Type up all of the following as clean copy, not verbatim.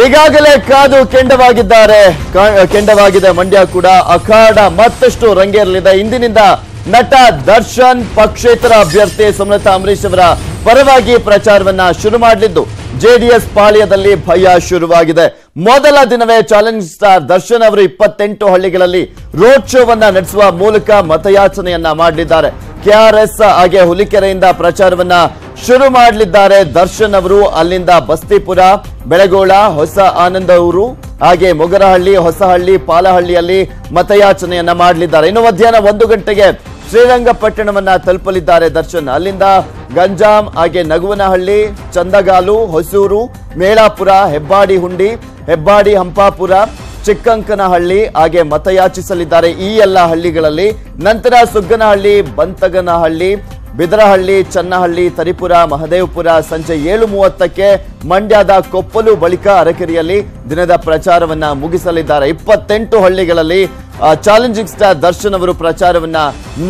ಈಗಾಗಲೇ ಕಾದು ಕೆಂಡವಾಗಿದೆ ಮಂಡ್ಯ ಕೂಡ ಅಖಾಡ ಮತ್ತಷ್ಟು ರಂಗೇರಲಿದೆ. ಇಂದಿನಿಂದ ನಟ ದರ್ಶನ್ ಪಕ್ಷೇತರ ಅಭ್ಯರ್ಥಿ ಸುಮಲತಾ ಅಂಬರೀಶ್ ಅವರ ಪರವಾಗಿ ಪ್ರಚಾರವನ್ನ ಶುರು ಮಾಡಲಿದ್ದು ಜೆಡಿಎಸ್ ಪಾಳ್ಯದಲ್ಲಿ ಭಯ ಶುರುವಾಗಿದೆ. ಮೊದಲ ದಿನವೇ ಚಾಲೆಂಜ್ ಸ್ಟಾರ್ ದರ್ಶನ್ ಅವರು 28 ಹಳ್ಳಿಗಳಲ್ಲಿ ರೋಡ್ ಶೋವನ್ನ ನಡೆಸುವ ಮೂಲಕ ಮತಯಾಚನೆಯನ್ನ ಮಾಡಲಿದ್ದಾರೆ. ಕೆಆರ್ಎಸ್ ಹಾಗೆ ಹುಲಿಕೆರೆಯಿಂದ ಪ್ರಚಾರವನ್ನ ಶುರು ಮಾಡಲಿದ್ದಾರೆ ದರ್ಶನ್ ಅವರು. ಅಲ್ಲಿಂದ ಬಸ್ತಿಪುರ, ಬೆಳಗೋಳ, ಹೊಸ ಆನಂದೂರು ಹಾಗೆ ಮೊಗರಹಳ್ಳಿ, ಹೊಸಹಳ್ಳಿ, ಪಾಲಹಳ್ಳಿಯಲ್ಲಿ ಮತಯಾಚನೆಯನ್ನ ಮಾಡಲಿದ್ದಾರೆ. ಇನ್ನು ಮಧ್ಯಾಹ್ನ 1 ಗಂಟೆಗೆ ಶ್ರೀರಂಗಪಟ್ಟಣವನ್ನ ತಲುಪಲಿದ್ದಾರೆ ದರ್ಶನ್. ಅಲ್ಲಿಂದ ಗಂಜಾಂ ಹಾಗೆ ನಗುವನಹಳ್ಳಿ, ಚಂದಗಾಲು, ಹೊಸೂರು, ಮೇಳಾಪುರ, ಹೆಬ್ಬಾಡಿ ಹುಂಡಿ, ಹೆಬ್ಬಾಡಿ ಹಂಪಾಪುರ, ಚಿಕ್ಕಂಕನಹಳ್ಳಿ ಹಾಗೆ ಮತಯಾಚಿಸಲಿದ್ದಾರೆ ಈ ಎಲ್ಲ ಹಳ್ಳಿಗಳಲ್ಲಿ. ನಂತರ ಸುಗ್ಗನಹಳ್ಳಿ, ಬಂತಗನಹಳ್ಳಿ, ಬಿದರಹಳ್ಳಿ, ಚನ್ನಹಳ್ಳಿ, ತರಿಪುರ, ಮಹದೇವಪುರ ಸಂಜೆ 7:30ಕ್ಕೆ ಮಂಡ್ಯದ ಕೊಪ್ಪಲು ಬಳಿಕ ಅರಕೆರೆಯಲ್ಲಿ ದಿನದ ಪ್ರಚಾರವನ್ನ ಮುಗಿಸಲಿದ್ದಾರೆ. 28 ಹಳ್ಳಿಗಳಲ್ಲಿ ಚಾಲೆಂಜಿಂಗ್ ಸ್ಟಾರ್ ದರ್ಶನ್ ಅವರು ಪ್ರಚಾರವನ್ನ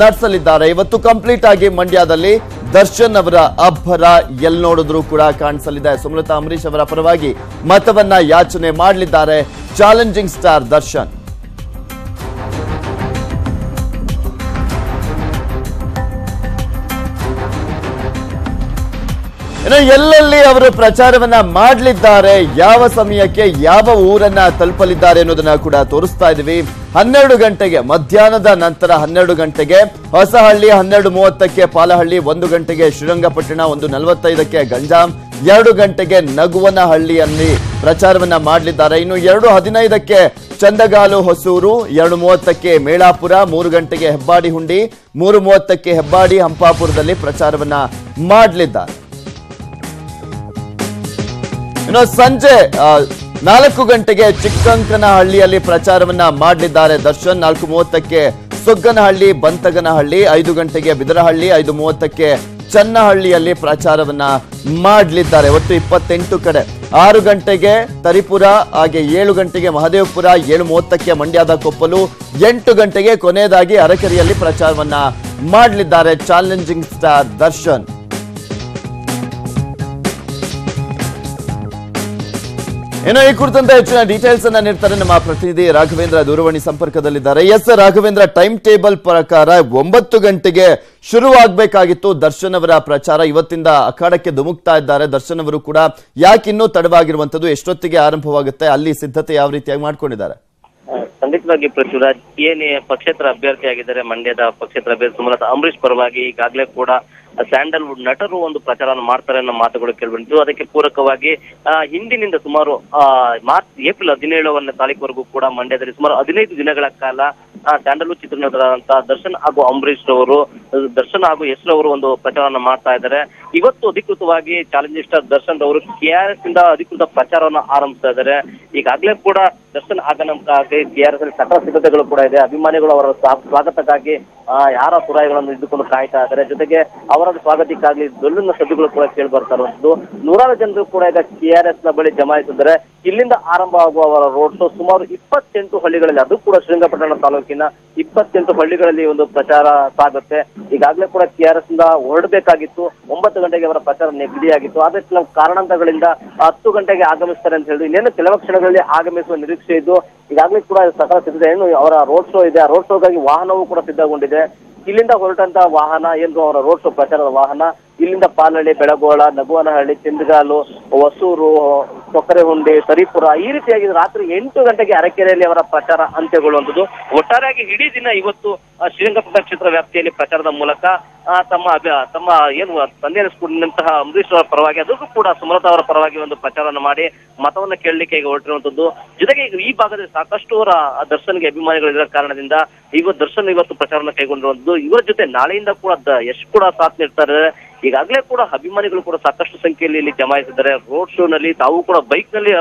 ನಡೆಸಲಿದ್ದಾರೆ. ಇವತ್ತು ಕಂಪ್ಲೀಟ್ ಆಗಿ ಮಂಡ್ಯದಲ್ಲಿ ದರ್ಶನ್ ಅವರ ಅಬ್ಬರ ಎಲ್ಲಿ ನೋಡಿದ್ರು ಕೂಡ ಕಾಣಿಸಲಿದೆ. ಸುಮಲತಾ ಅಂಬರೀಶ್ ಅವರ ಪರವಾಗಿ ಮತವನ್ನ ಯಾಚನೆ ಮಾಡಲಿದ್ದಾರೆ ಚಾಲೆಂಜಿಂಗ್ ಸ್ಟಾರ್ ದರ್ಶನ್. ಇನ್ನು ಎಲ್ಲೆಲ್ಲಿ ಅವರು ಪ್ರಚಾರವನ್ನ ಮಾಡಲಿದ್ದಾರೆ, ಯಾವ ಸಮಯಕ್ಕೆ ಯಾವ ಊರನ್ನ ತಲುಪಲಿದ್ದಾರೆ ಅನ್ನೋದನ್ನ ಕೂಡ ತೋರಿಸ್ತಾ ಇದೀವಿ. 12 ಗಂಟೆಗೆ ಮಧ್ಯಾಹ್ನದ ನಂತರ 12 ಗಂಟೆಗೆ ಹೊಸಹಳ್ಳಿ, 12:30ಕ್ಕೆ ಪಾಲಹಳ್ಳಿ, 1 ಗಂಟೆಗೆ ಶ್ರೀರಂಗಪಟ್ಟಣ, 1:45ಕ್ಕೆ ಗಂಜಾಂ, 2 ಗಂಟೆಗೆ ನಗುವನಹಳ್ಳಿಯಲ್ಲಿ ಪ್ರಚಾರವನ್ನ ಮಾಡಲಿದ್ದಾರೆ. ಇನ್ನು 2:15ಕ್ಕೆ ಚಂದಗಾಲು, ಹೊಸೂರು, 2:30ಕ್ಕೆ ಮೇಳಾಪುರ, 3 ಗಂಟೆಗೆ ಹೆಬ್ಬಾಡಿ ಹುಂಡಿ, 3:30ಕ್ಕೆ ಹೆಬ್ಬಾಡಿ ಹಂಪಾಪುರದಲ್ಲಿ ಪ್ರಚಾರವನ್ನ ಮಾಡಲಿದ್ದಾರೆ. ಇನ್ನು ಸಂಜೆ 4 ಗಂಟೆಗೆ ಚಿಕ್ಕಂಕನಹಳ್ಳಿಯಲ್ಲಿ ಪ್ರಚಾರವನ್ನ ಮಾಡಲಿದ್ದಾರೆ ದರ್ಶನ್. 4:30ಕ್ಕೆ ಸುಗ್ಗನಹಳ್ಳಿ, ಬಂತಗನಹಳ್ಳಿ, 5 ಗಂಟೆಗೆ ಬಿದರಹಳ್ಳಿ, 5:30ಕ್ಕೆ ಚನ್ನಹಳ್ಳಿಯಲ್ಲಿ ಪ್ರಚಾರವನ್ನ ಮಾಡಲಿದ್ದಾರೆ. ಒಟ್ಟು 28 ಕಡೆ. 6 ಗಂಟೆಗೆ ತರಿಪುರ ಹಾಗೆ 7 ಗಂಟೆಗೆ ಮಹದೇವಪುರ, 7:30ಕ್ಕೆ ಮಂಡ್ಯದ ಕೊಪ್ಪಲು, 8 ಗಂಟೆಗೆ ಕೊನೆಯದಾಗಿ ಅರಕೆರೆಯಲ್ಲಿ ಪ್ರಚಾರವನ್ನ ಮಾಡಲಿದ್ದಾರೆ ಚಾಲೆಂಜಿಂಗ್ ಸ್ಟಾರ್ ದರ್ಶನ್. ಇನ್ನು ಈ ಕುರಿತಂತೆ ಹೆಚ್ಚಿನ ಡೀಟೇಲ್ಸ್ ಅನ್ನ ನೀಡ್ತಾರೆ ನಮ್ಮ ಪ್ರತಿನಿಧಿ ರಾಘವೇಂದ್ರ ದೂರವಾಣಿ ಸಂಪರ್ಕದಲ್ಲಿದ್ದಾರೆ. ಎಸ್ ರಾಘವೇಂದ್ರ, ಟೈಮ್ ಟೇಬಲ್ ಪ್ರಕಾರ 9 ಗಂಟೆಗೆ ಶುರುವಾಗಬೇಕಾಗಿತ್ತು ದರ್ಶನ್ ಅವರ ಪ್ರಚಾರ. ಇವತ್ತಿಂದ ಅಖಾಡಕ್ಕೆ ಧುಮುಕ್ತಾ ಇದ್ದಾರೆ ದರ್ಶನ್ ಅವರು ಕೂಡ. ಯಾಕೆ ಇನ್ನೂ ತಡವಾಗಿರುವಂತದ್ದು, ಎಷ್ಟೊತ್ತಿಗೆ ಆರಂಭವಾಗುತ್ತೆ, ಅಲ್ಲಿ ಸಿದ್ಧತೆ ಯಾವ ರೀತಿಯಾಗಿ ಮಾಡ್ಕೊಂಡಿದ್ದಾರೆ? ಖಂಡಿತವಾಗಿ ಪೃಥ್ವಿರಾಜ್, ಏನೇ ಪಕ್ಷೇತರ ಅಭ್ಯರ್ಥಿಯಾಗಿದ್ದಾರೆ ಮಂಡ್ಯದ ಪಕ್ಷೇತರ ಅಭ್ಯರ್ಥಿ ಸುಮಲತಾ ಅಂಬರೀಶ್ ಪರವಾಗಿ ಈಗಾಗಲೇ ಕೂಡ ಸ್ಯಾಂಡಲ್ವುಡ್ ನಟರು ಒಂದು ಪ್ರಚಾರವನ್ನು ಮಾಡ್ತಾರೆ ಅನ್ನೋ ಮಾತುಗಳು ಕೇಳ್ಬಂತು. ಅದಕ್ಕೆ ಪೂರಕವಾಗಿ ಹಿಂದಿನಿಂದ ಸುಮಾರು ಏಪ್ರಿಲ್ 17ನೇ ತಾರೀಕುವರೆಗೂ ಕೂಡ ಮಂಡ್ಯದಲ್ಲಿ ಸುಮಾರು 15 ದಿನಗಳ ಕಾಲ ಸ್ಯಾಂಡಲ್ವುಡ್ ಚಿತ್ರನಟರಾದಂತಹ ದರ್ಶನ್ ಹಾಗೂ ಅಂಬರೀಶ್ ಅವರು, ದರ್ಶನ್ ಹಾಗೂ ಯಶ್ ಅವರು ಒಂದು ಪ್ರಚಾರವನ್ನು ಮಾಡ್ತಾ ಇದ್ದಾರೆ. ಇವತ್ತು ಅಧಿಕೃತವಾಗಿ ಚಾಲೆಂಜಿಂಗ್ ಸ್ಟಾರ್ ದರ್ಶನ್ ಅವರು ಕೆಆರ್ಎಸ್ ಇಂದ ಅಧಿಕೃತ ಪ್ರಚಾರವನ್ನು ಆರಂಭಿಸ್ತಾ ಇದ್ದಾರೆ. ಈಗಾಗಲೇ ಕೂಡ ದರ್ಶನ್ ಆಗಮನಕ್ಕಾಗಿ ಕೆಆರ್ಎಸ್ ಅಲ್ಲಿ ಸಕಲ ಸಿದ್ಧತೆಗಳು ಕೂಡ ಇದೆ. ಅಭಿಮಾನಿಗಳು ಅವರ ಸ್ವಾಗತಕ್ಕಾಗಿ ಯಾರ ಸುರಾಯಿಗಳನ್ನು ಇದ್ದುಕೊಂಡು ಕಾಯ್ತಾ ಇದ್ದಾರೆ. ಜೊತೆಗೆ ಅವರ ಸ್ವಾಗತಕ್ಕಾಗಲಿ ಡೊಳ್ಳಿನ ಸದ್ದುಗಳು ಕೂಡ ಕೇಳಿ ಬರ್ತಾ ಇರುವಂತದ್ದು. 100 ಜನರು ಕೂಡ ಈಗ ಕೆಆರ್ಎಸ್ ನ ಬಳಿ ಜಮಾಯಿಸಿದ್ದಾರೆ. ಇಲ್ಲಿಂದ ಆರಂಭ ಆಗುವ ಅವರ ರೋಡ್ ಶೋ ಸುಮಾರು 28 ಹಳ್ಳಿಗಳಲ್ಲಿ, ಅದು ಕೂಡ ಶ್ರೀರಂಗಪಟ್ಟಣ ತಾಲೂಕಿನ 28 ಹಳ್ಳಿಗಳಲ್ಲಿ ಒಂದು ಪ್ರಚಾರ ಸಾಗುತ್ತೆ. ಈಗಾಗಲೇ ಕೂಡ ಕೆಆರ್ಎಸ್ ಇಂದ ಹೊರಡಬೇಕಾಗಿತ್ತು. 9 ಗಂಟೆಗೆ ಅವರ ಪ್ರಚಾರ ನಿಗದಿಯಾಗಿತ್ತು. ಆದ್ರೆ ಕೆಲವು ಕಾರಣಾಂತರಗಳಿಂದ 10 ಗಂಟೆಗೆ ಆಗಮಿಸ್ತಾರೆ ಅಂತ ಹೇಳಿದ್ರು. ಇನ್ನೇನು ಕೆಲವು ಕ್ಷಣಗಳಲ್ಲಿ ಆಗಮಿಸುವ ನಿರೀಕ್ಷೆ ಇದ್ದು ಈಗಾಗಲೇ ಕೂಡ ಸಕಲ ಸಿದ್ಧತೆ, ಏನು ಅವರ ರೋಡ್ ಶೋ ಇದೆ, ಆ ರೋಡ್ ಶೋಗಾಗಿ ವಾಹನವೂ ಕೂಡ ಸಿದ್ಧಗೊಂಡಿದೆ. ಇಲ್ಲಿಂದ ಹೊರಟಂತ ವಾಹನ ಏನು ಅವರ ರೋಡ್ ಶೋ ಪ್ರಚಾರದ ವಾಹನ ಇಲ್ಲಿಂದ ಪಾಲಹಳ್ಳಿ, ಬೆಳಗೋಳ, ನಗುವನಹಳ್ಳಿ, ಚಂದಗಾಲು, ಹೊಸೂರು, ಕೊಕ್ಕರೆಹುಂಡಿ, ತರಿಪುರ ಈ ರೀತಿಯಾಗಿ ರಾತ್ರಿ 8 ಗಂಟೆಗೆ ಅರಕೆರೆಯಲ್ಲಿ ಅವರ ಪ್ರಚಾರ ಅಂತ್ಯಗೊಳ್ಳುವಂಥದ್ದು. ಒಟ್ಟಾರೆಯಾಗಿ ಇಡೀ ದಿನ ಇವತ್ತು ಶ್ರೀರಂಗಪಟ್ಟಣ ಕ್ಷೇತ್ರ ವ್ಯಾಪ್ತಿಯಲ್ಲಿ ಪ್ರಚಾರದ ಮೂಲಕ ತಮ್ಮ ಏನು ತಂದೆ ಅನಿಸ್ಕೊಂಡಂತಹ ಅಂಬರೀಶ್ ಅವರ ಪರವಾಗಿ, ಅದಕ್ಕೂ ಕೂಡ ಸುಮಲತಾ ಅವರ ಪರವಾಗಿ ಒಂದು ಪ್ರಚಾರವನ್ನು ಮಾಡಿ ಮತವನ್ನ ಕೇಳಲಿಕ್ಕೆ ಈಗ ಹೊರಟಿರುವಂತದ್ದು. ಜೊತೆಗೆ ಈ ಭಾಗದಲ್ಲಿ ಸಾಕಷ್ಟು ಅವರ ದರ್ಶನ್ಗೆ ಅಭಿಮಾನಿಗಳಿರೋ ಕಾರಣದಿಂದ ದರ್ಶನ್ ಇವತ್ತು ಪ್ರಚಾರವನ್ನು ಕೈಗೊಂಡಿರುವಂತದ್ದು. ಇವರ ಜೊತೆ ನಾಳೆಯಿಂದ ಕೂಡ ಯಶ್ ಕೂಡ ಸಾಥ್ ನೀಡ್ತಾರೆ. ಈಗಾಗಲೇ ಕೂಡ ಅಭಿಮಾನಿಗಳು ಕೂಡ ಸಾಕಷ್ಟು ಸಂಖ್ಯೆಯಲ್ಲಿ ಇಲ್ಲಿ ಜಮಾಯಿಸಿದ್ದಾರೆ. ರೋಡ್ ಶೋ ನಲ್ಲಿ ತಾವು ಕೂಡ ಬೈಕ್ ನಲ್ಲಿ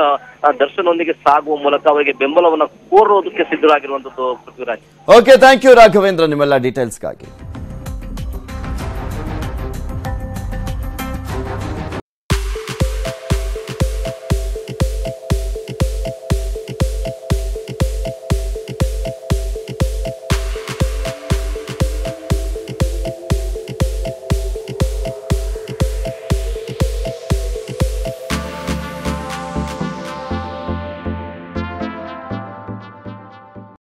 ದರ್ಶನ್ ಒಂದಿಗೆ ಸಾಗುವ ಮೂಲಕ ಅವರಿಗೆ ಬೆಂಬಲವನ್ನು ಕೋರೋದಕ್ಕೆ ಸಿದ್ಧರಾಗಿರುವಂತದ್ದು Prithviraj. Okay, thank you Raghavendra ನಿಮ್ಮೆಲ್ಲ ಡೀಟೇಲ್ಸ್ಗಾಗಿ.